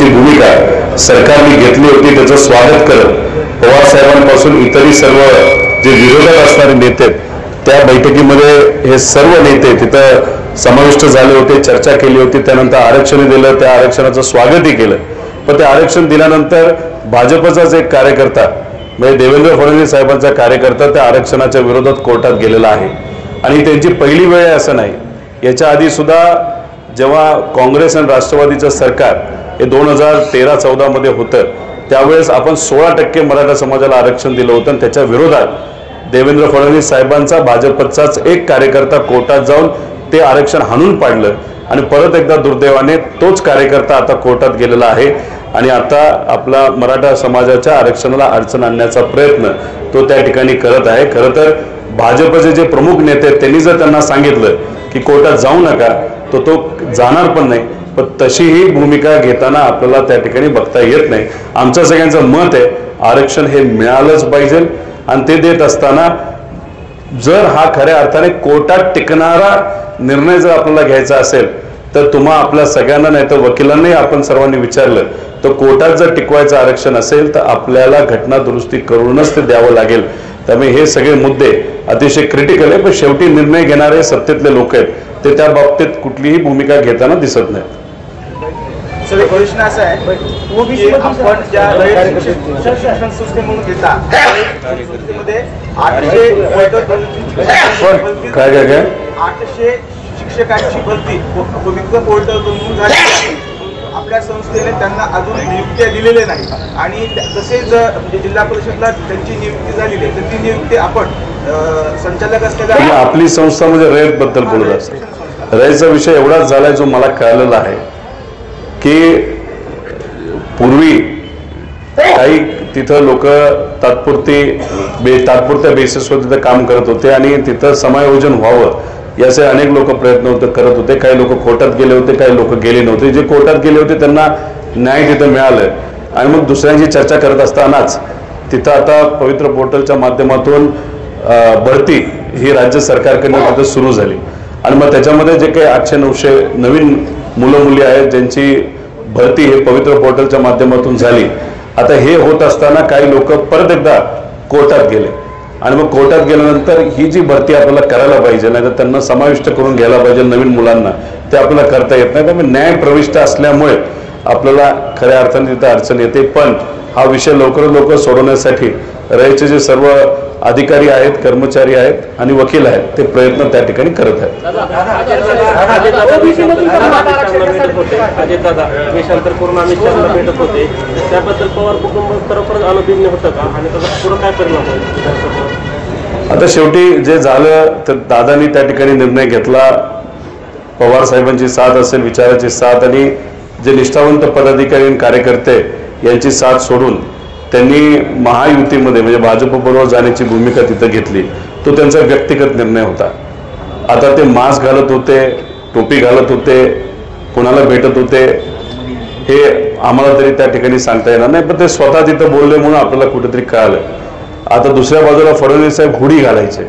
जी भूमिका सरकारने घेतली होती त्याचं स्वागत करत पवार साहेबांपासून इतरही सर्व जे विरोधात असणारे नेते त्या बैठकीमध्ये हे सर्व नेते तिथं समाविष्ट झाले होते, चर्चा केली होती. त्यानंतर आरक्षण दिलं, त्या आरक्षणाचं स्वागतही केलं. पण ते आरक्षण दिल्यानंतर भाजपचाच एक कार्यकर्ता म्हणजे देवेंद्र फडणवीस साहेबांचा कार्यकर्ता त्या आरक्षणाच्या विरोधात कोर्टात गेलेला आहे. आणि त्यांची पहिली वेळ आहे असं नाही. याच्या आधी सुद्धा जेव्हा काँग्रेस आणि राष्ट्रवादीचं सरकार हे 2013-14 मध्ये होतं त्यावेळेस आपण 16% मराठा समाजाला आरक्षण दिलं होतं आणि त्याच्या विरोधात देवेंद्र फडणवीस साहेबांचा भाजपचाच एक कार्यकर्ता कोर्टात जाऊन ते आरक्षण हाणून पाडलं. आणि परत एकदा दुर्दैवाने तोच कार्यकर्ता आता कोर्टात गेलेला आहे आणि आता आपला मराठा समाजाच्या आरक्षणाला अडचण आणण्याचा प्रयत्न तो त्या ठिकाणी करत आहे. खरं तर भाजपचे जे प्रमुख नेते त्यांनी जर त्यांना सांगितलं की कोर्टात जाऊ नका तो जाणार पण नाही. पण तशीही भूमिका घेताना आपल्याला त्या ठिकाणी बघता येत नाही. आमचं सगळ्यांचं मत आहे आरक्षण हे मिळालंच पाहिजे आणि ते देत असताना जर हा खऱ्या अर्थाने कोर्टात टिकणारा निर्णय जर आपल्याला घ्यायचा असेल तर तुम्हा आपल्या सगळ्यांना नाही तर वकिलांनाही आपण सर्वांनी विचारलं तर कोर्टात जर टिकवायचं आरक्षण असेल तर आपल्याला घटना दुरुस्ती करूनच ते द्यावं लागेल. त्यामुळे हे सगळे मुद्दे अतिशय क्रिटिकल आहे. पण शेवटी निर्णय घेणारे सत्तेतले लोक आहेत ते त्या बाबतीत कुठलीही भूमिका घेताना दिसत नाहीत. प्रश्न असा आहे आपण ज्या शिक्षण संस्थेमधून घेता संस्थेमध्ये 800 शिक्षकांची भरती पवित्र पोर्टल बनवून झाली. आपल्या संस्थेने त्यांना अजून नियुक्त्या दिलेल्या नाही आणि तसेच म्हणजे जिल्हा परिषदला त्यांची नियुक्ती झालेली आहे तर ती नियुक्ती आपण संचालक असलेल्या आपली संस्था म्हणजे रयत बद्दल बोलत असते. रयतचा विषय एवढाच झालाय जो मला कळलेला आहे की पूर्वी काही तिथं लोक तात्पुरत्या बेसिसवर तिथं काम करत होते आणि तिथं समायोजन व्हावं याचे अनेक लोक प्रयत्न करत होते. काही लोक कोर्टात गेले होते, काही लोक गेले नव्हते. जे कोर्टात गेले होते त्यांना न्याय तिथं मिळालं आणि मग दुसऱ्यांची चर्चा करत असतानाच तिथं आता पवित्र पोर्टलच्या माध्यमातून भरती ही राज्य सरकारकडनं तिथं सुरू झाली आणि मग त्याच्यामध्ये जे काही 800-900 नवीन मुलं मुली आहेत ज्यांची भरती हे पवित्र पोर्टलच्या माध्यमातून झाली. आता हे होत असताना काही लोक परत एकदा कोर्टात गेले आणि मग कोर्टात गेल्यानंतर ही जी भरती आपल्याला करायला पाहिजे नाही तर त्यांना समाविष्ट करून घ्यायला पाहिजे नवीन मुलांना ते आपल्याला करता येत नाही. त्यामुळे न्याय प्रविष्ट असल्यामुळे आपल्याला खऱ्या अर्थाने तिथं अडचण येते. पण हा विषय लवकरात लवकर सोडवण्यासाठी रयतचे जे सर्व अधिकारी आहेत, कर्मचारी आहेत आणि वकील आहेत ते प्रयत्न त्या ठिकाणी करत आहेत. आता शेवटी जे झालं तर दादांनी त्या ठिकाणी निर्णय घेतला. पवार साहेबांची साथ असेल, विचाराची साथ आणि जे निष्ठावंत पदाधिकारी आणि कार्यकर्ते यांची साथ सोडून त्यांनी महायुतीमध्ये म्हणजे भाजपबरोबर जाण्याची भूमिका तिथं घेतली. तो त्यांचा व्यक्तिगत निर्णय होता. आता ते मास्क घालत होते, टोपी घालत होते, कोणाला भेटत होते हे आम्हाला तरी त्या ठिकाणी सांगता येणार नाही. पण ते स्वतः तिथं बोलले म्हणून आपल्याला कुठेतरी कळालं. आता दुसऱ्या बाजूला फडणवीस साहेब हुडी घालायचे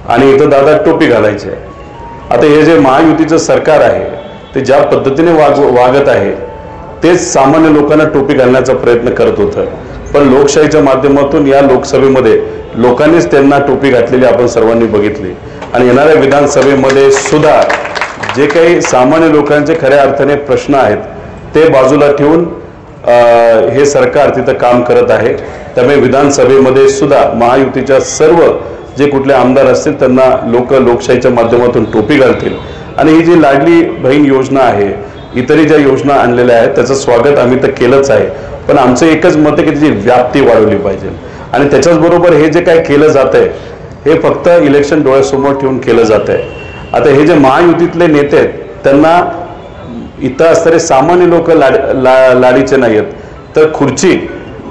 आणि इथं दादा टोपी घालायचे. आता हे जे महायुतीचं सरकार आहे ते ज्या पद्धतीने वागत आहे तेच सामान्य लोकांना टोपी घालण्याचा प्रयत्न करत होतं. पण लोकशाहीच्या माध्यमातून या लोकसभेमध्ये लोकांनीच त्यांना टोपी घातलेली आपण सर्वांनी बघितली आणि येणाऱ्या विधानसभेमध्ये सुद्धा जे काही सामान्य लोकांचे खऱ्या अर्थाने प्रश्न आहेत ते बाजूला ठेवून हे सरकार तिथं काम करत आहे. त्यामुळे विधानसभेमध्ये सुद्धा महायुतीच्या सर्व जे कुठले आमदार असतील त्यांना लोकशाहीच्या माध्यमातून टोपी घालतील. आणि ही जी लाडली बहीण योजना आहे, इतरही ज्या योजना आणलेल्या आहेत त्याचं स्वागत आम्ही तर केलंच आहे. पण आमचं एकच मत आहे की त्याची व्याप्ती वाढवली पाहिजे आणि त्याच्याचबरोबर हे जे काय केलं जात आहे हे फक्त इलेक्शन डोळ्यासमोर ठेवून केलं जात आहे. आता हे जे महायुतीतले नेते आहेत त्यांना इथं असणारे सामान्य लोक लाडीचे नाही आहेत तर खुर्ची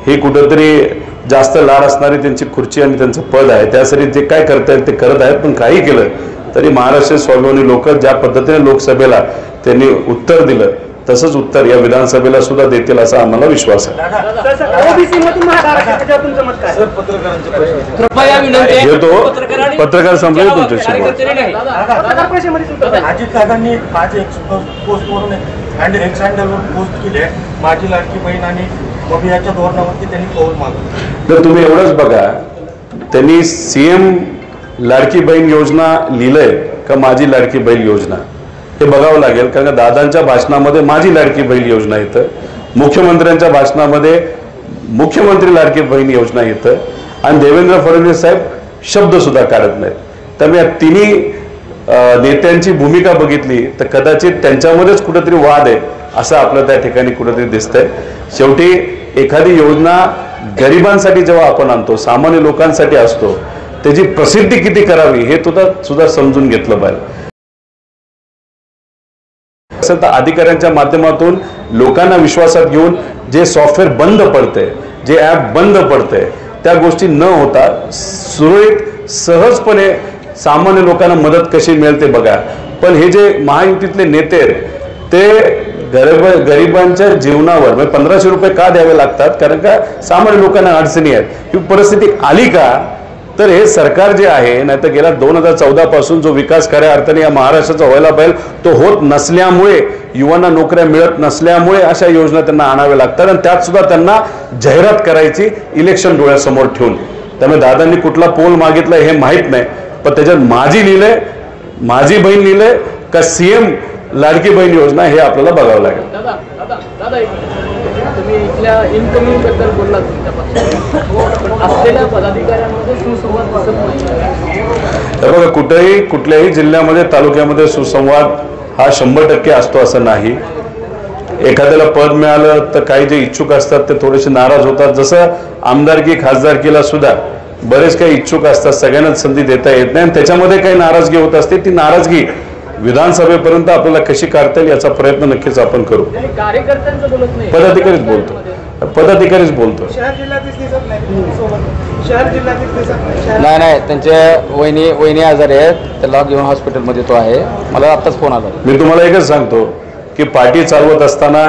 ही कुठंतरी जास्त लाड असणारी त्यांची खुर्ची आणि त्यांचं पद आहे त्यासाठी जे काय करतायत ते करत आहेत. पण काही केलं तरी महाराष्ट्र स्वाभिमानी लोक ज्या पद्धतीने लोकसभेला त्यांनी उत्तर दिलं तसंच उत्तर या विधानसभेला सुद्धा देतील असा आम्हाला विश्वास आहे. पत्रकार संपले तुमच्याशी. अजित दादांनी आज एक पोस्ट वरून अँड एक्स हँडलवर पोस्ट केली आहे, माझी लाडकी बहीण आणि मग याच्या धोरणावरती त्यांनी पाऊल मागवलं. तर तुम्ही एवढंच बघा, त्यांनी सीएम लाडकी बहीण योजना लिहिलंय का माझी लाडकी बहीण योजना, हे बघावं लागेल. कारण का दादांच्या भाषणामध्ये माझी लाडकी बहीण योजना येतं, मुख्यमंत्र्यांच्या भाषणामध्ये मुख्यमंत्री लाडकी बहीण योजना येतं, आणि देवेंद्र फडणवीस साहेब शब्द सुद्धा काढत नाहीत. त्यामुळे या तिन्ही नेत्यांची भूमिका बघितली तर कदाचित त्यांच्यामध्येच कुठेतरी वाद आहे असं आपलं त्या ठिकाणी कुठेतरी दिसतंय. शेवटी एखादी योजना गरिबांसाठी जेव्हा आपण आणतो, सामान्य लोकांसाठी असतो, त्याची प्रसिद्धी किती करावी हे सुद्धा समजून घेतलं पाहिजे. असेल तर अधिकाऱ्यांच्या माध्यमातून लोकांना विश्वासात घेऊन जे सॉफ्टवेअर बंद पडते, जे ॲप बंद पडते, त्या गोष्टी न होता सुरळीत सहजपणे सामान्य लोकांना मदत कशी मिळेल ते बघा. पण हे जे महायुतीतले नेते ते गरिबांच्या जीवनावर म्हणजे 1500 रुपये का द्यावे लागतात, कारण का सामान्य लोकांना अडचणी आहेत. ही परिस्थिती आली का तर हे सरकार जे आहे, नाही तर गेल्या 2014 पासून जो विकास खऱ्या अर्थाने या महाराष्ट्राचा व्हायला पाहिजे तो होत नसल्यामुळे, युवांना नोकऱ्या मिळत नसल्यामुळे अशा योजना त्यांना आणाव्या लागतात, आणि त्यात सुद्धा त्यांना जाहिरात करायची इलेक्शन डोळ्यासमोर ठेवून. त्यामुळे दादांनी कुठला पोल मागितला हे माहीत नाही, पण त्याच्यात माझी लिहिलंय, माझी बहीण लिहिलंय का सीएम लाडकी बहीण योजना हे आपल्याला बघावं लागेल. तुम्ही इथल्या इन्कमिंग बद्दल बोललात, असलेल्या पदाधिकाऱ्यांमध्ये सुसंवाद दिसत नाही. बघा, कुठेही कुठल्याही जिल्ह्यामध्ये तालुक्यामध्ये सुसंवाद हा 100% असतो असं नाही. एखाद्याला पद मिळालं तर काही जे इच्छुक असतात ते थोडेसे नाराज होतात. जसं आमदारकी खासदारकीला सुद्धा बरेच काही इच्छुक असतात, सगळ्यांनाच संधी देता येत नाही, आणि त्याच्यामध्ये काही नाराजगी होत असते. ती नाराजगी विधानसभेपर्यंत आपल्याला कशी काढता येईल याचा प्रयत्न नक्कीच आपण करू. कार्यकर्त्यांचं बोलत नाही, पदाधिकारीच बोलतो. नाही, त्यांच्या वहिनी आजारी आहेत, त्याला घेऊन हॉस्पिटलमध्ये तो आहे. मला आत्ताच फोन आला. मी तुम्हाला एकच सांगतो की पार्टी चालवत असताना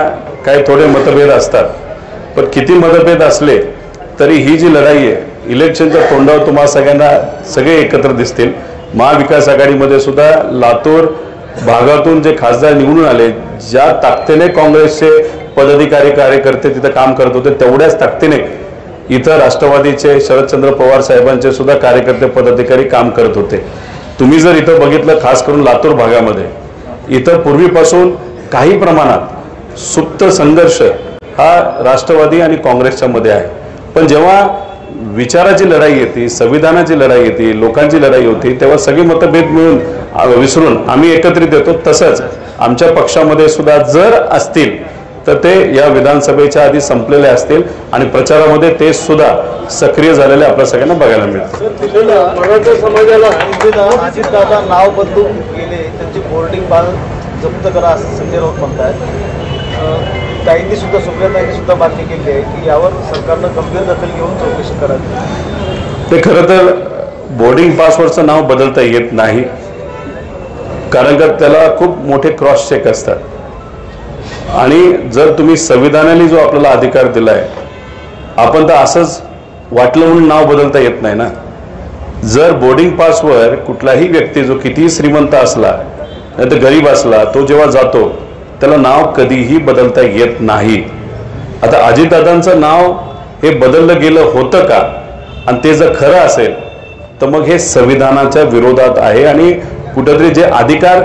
काही थोडे मतभेद असतात, पण किती मतभेद असले तरी ही जी लढाई आहे इलेक्शनच्या तोंडावर तुम्हाला सगळ्यांना सगळे एकत्र दिसतील. महाविकास आघाडीमध्ये सुद्धा लातूर भागातून जे खासदार निवडून आले, ज्या ताकदीने काँग्रेसचे पदाधिकारी कार्यकर्ते तिथं काम करत होते, तेवढ्याच ताकदीने इथं राष्ट्रवादीचे शरदचंद्र पवार साहेबांचे सुद्धा कार्यकर्ते पदाधिकारी काम करत होते. तुम्ही जर इथं बघितलं, खास करून लातूर भागामध्ये इथं पूर्वीपासून काही प्रमाणात सुप्त संघर्ष हा राष्ट्रवादी आणि काँग्रेसच्या मध्ये आहे. पण जेव्हा विचाराची लढाई येते, संविधानाची लढाई येते, लोकांची लढाई होती, तेव्हा सगळे मतभेद मिळून विसरून आम्ही एकत्रित येतो. तसंच आमच्या पक्षामध्ये सुद्धा जर असतील तर ते या विधानसभेच्या आधी संपलेले असतील, आणि प्रचारामध्ये ते सुद्धा सक्रिय झालेले आपल्या सगळ्यांना बघायला मिळतं. मराठा समाजाला अजितदादा नाव बदलून गेले, त्यांची बोर्डिंग पास जप्त करा असं संजय राऊत म्हणतात. ताईंनी सुद्धा, सुप्रियाताईंनी सुद्धा मान्य केली आहे की यावर सरकारनं गंभीर दखल घेऊन चौकशी करावी. ते खरं तर बोर्डिंग पासवरचं नाव बदलता येत नाही, कारण का त्याला खूप मोठे क्रॉस चेक असतात, आणि जर तुम्ही संविधानाने जो आपल्याला अधिकार दिलाय, आपण तर असंच वाटलं म्हणून नाव बदलता येत नाही ना. जर बोर्डिंग पासवर कुठलाही व्यक्ती जो कितीही श्रीमंत असला नाही तर गरीब असला, तो जेव्हा जातो त्याला नाव कधीही बदलता येत नाही. आता अजितदादांचं नाव हे बदललं गेलं होतं का, आणि ते जर खरं असेल तर मग हे संविधानाच्या विरोधात आहे, आणि कुठेतरी जे अधिकार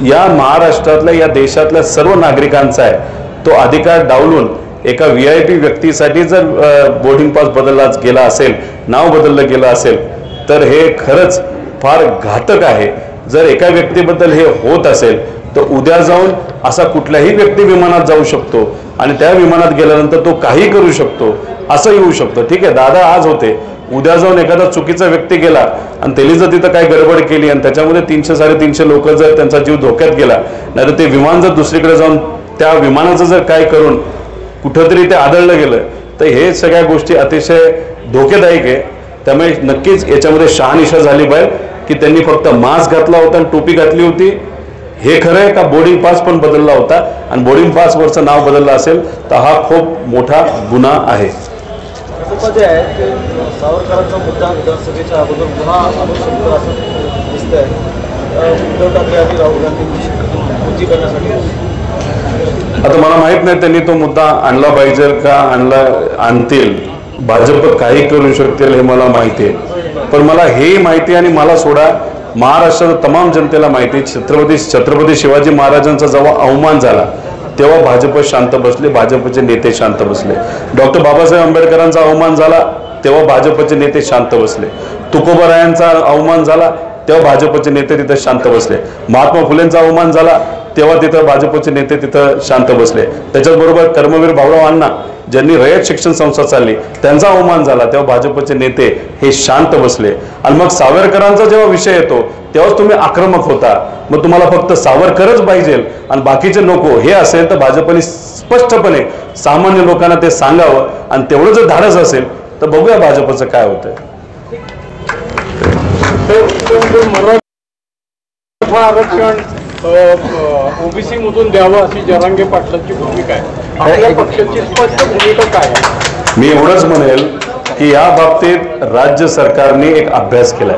या महाराष्ट्रातल्या, या देशातल्या सर्व नागरिकांचा आहे, तो अधिकार डावलून एका VIP व्यक्तीसाठी जर बोर्डिंग पास बदलला गेला असेल, नाव बदललं गेलं असेल, तर हे खरंच फार घातक आहे. जर एका व्यक्तीबद्दल हे होत असेल तर उद्या जाऊन असा कुठलाही व्यक्ती विमानात जाऊ शकतो, आणि त्या विमानात गेल्यानंतर तो काही करू शकतो, असं येऊ शकतं. ठीक आहे, दादा आज होते, उद्या जाऊन एखादा चुकीचा व्यक्ती गेला आणि त्यांनी जर तिथं काही गडबड केली आणि त्याच्यामध्ये 300-350 लोक जर त्यांचा जीव धोक्यात गेला, नाहीतर ते विमान जर दुसरीकडे जाऊन त्या विमानाचं जर काय करून कुठंतरी ते आदळलं गेलं, तर हे सगळ्या गोष्टी अतिशय धोकेदायक आहे. त्यामुळे नक्कीच याच्यामध्ये शहानिशा झाली पाहिजे की त्यांनी फक्त मास्क घातला होता आणि टोपी घातली होती, हे खरं आहे का बोर्डिंग पास पण बदलला होता, आणि बोर्डिंग पासवरचं नाव बदललं असेल तर हा खूप मोठा गुन्हा आहे. सावरकरांचा मुद्दा विधानसभेच्या अगोदर पुन्हा आणू शकतो असं दिसतंय. उद्धव ठाकरे आणि राहुल गांधी करण्यासाठी आता मला माहित नाही त्यांनी तो मुद्दा आणला पाहिजे का आणतील. भाजप काही करू शकतील हे मला माहिती आहे, पण मला हेही माहिती आणि मला सोडा महाराष्ट्राच्या तमाम जनतेला माहिती छत्रपती शिवाजी महाराजांचा जेव्हा अवमान झाला तेव्हा भाजप शांत बसले, भाजपचे नेते शांत बसले. डॉक्टर बाबासाहेब आंबेडकरांचा अवमान झाला तेव्हा भाजपचे नेते शांत बसले. तुकोबारायांचा अवमान झाला तेव्हा भाजपचे नेते तिथे शांत बसले. महात्मा फुलेंचा अवमान झाला तेव्हा तिथं भाजपचे नेते तिथं शांत बसले. त्याच्याचबरोबर कर्मवीर भाऊराव अण्णा ज्यांनी रयत शिक्षण संस्था चालली त्यांचा अवमान झाला तेव्हा भाजपचे नेते हे शांत बसले. आणि मग सावरकरांचा जेव्हा विषय येतो तेव्हाच तुम्ही आक्रमक होता. मग तुम्हाला फक्त सावरकरच पाहिजे आणि बाकीचे नको हे असेल तर भाजपने स्पष्टपणे सामान्य लोकांना ते सांगावं आणि तेवढं जर धाडस असेल तर बघूया भाजपचं काय होतंय. मराठा आरक्षण ओबीसी मधून द्यावं अशी जरांगे पाटलांची भूमिका आहे. आपल्या पक्षाची स्पष्ट भूमिका काय आहे? मी एवढंच म्हणेल की या बाबतीत राज्य सरकारने एक अभ्यास केलाय,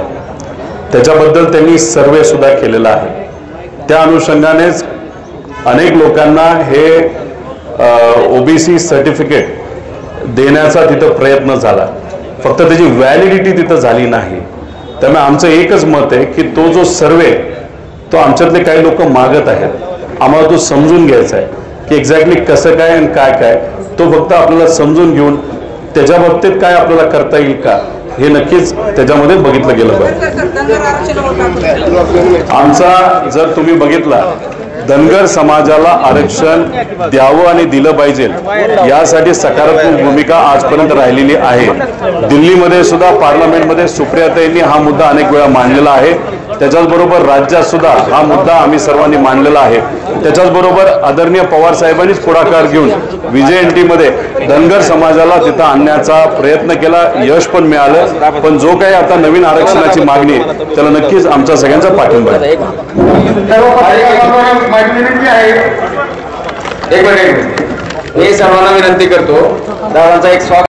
त्याच्याबद्दल त्यांनी सर्वे सुद्धा केलेला आहे. त्या अनुषंगानेच अनेक लोकांना हे ओबीसी सर्टिफिकेट देण्याचा तिथं प्रयत्न झाला, फक्त त्याची व्हॅलिडिटी तिथं झाली नाही. त्यामुळे आमचं एकच मत आहे की तो जो सर्वे तो आमच्यातले काही लोक मागत आहेत, आम्हाला तो समजून घ्यायचा आहे की एक्झॅक्टली कसं काय आणि काय काय, तो फक्त आपल्याला समजून घेऊन त्याच्या बाबतीत काय आपल्याला करता येईल का हे नक्कीच त्याच्यामध्ये बघितलं गेलं पाहिजे. आमचा जर तुम्ही बघितला धनगर समाजाला आरक्षण द्यावं आणि दिलं पाहिजे यासाठी सकारात्मक भूमिका आजपर्यंत राहिलेली आहे. दिल्लीमध्ये सुद्धा पार्लमेंटमध्ये सुप्रियाताईंनी हा मुद्दा अनेक वेळा मांडलेला आहे. त्याच्याचबरोबर राज्यात सुद्धा हा मुद्दा आम्ही सर्वांनी मांडलेला आहे. त्याच्याचबरोबर आदरणीय पवार साहेबांनीच पुढाकार घेऊन VJNT-मध्ये धनगर समाजाला तिथं आणण्याचा प्रयत्न केला, यश पण मिळालं. पण जो काही आता नवीन आरक्षणाची मागणी आहे त्याला नक्कीच आमचा सगळ्यांचा पाठिंबा आहे. मी सर्वांना विनंती करतो, दादांचा एक स्वागत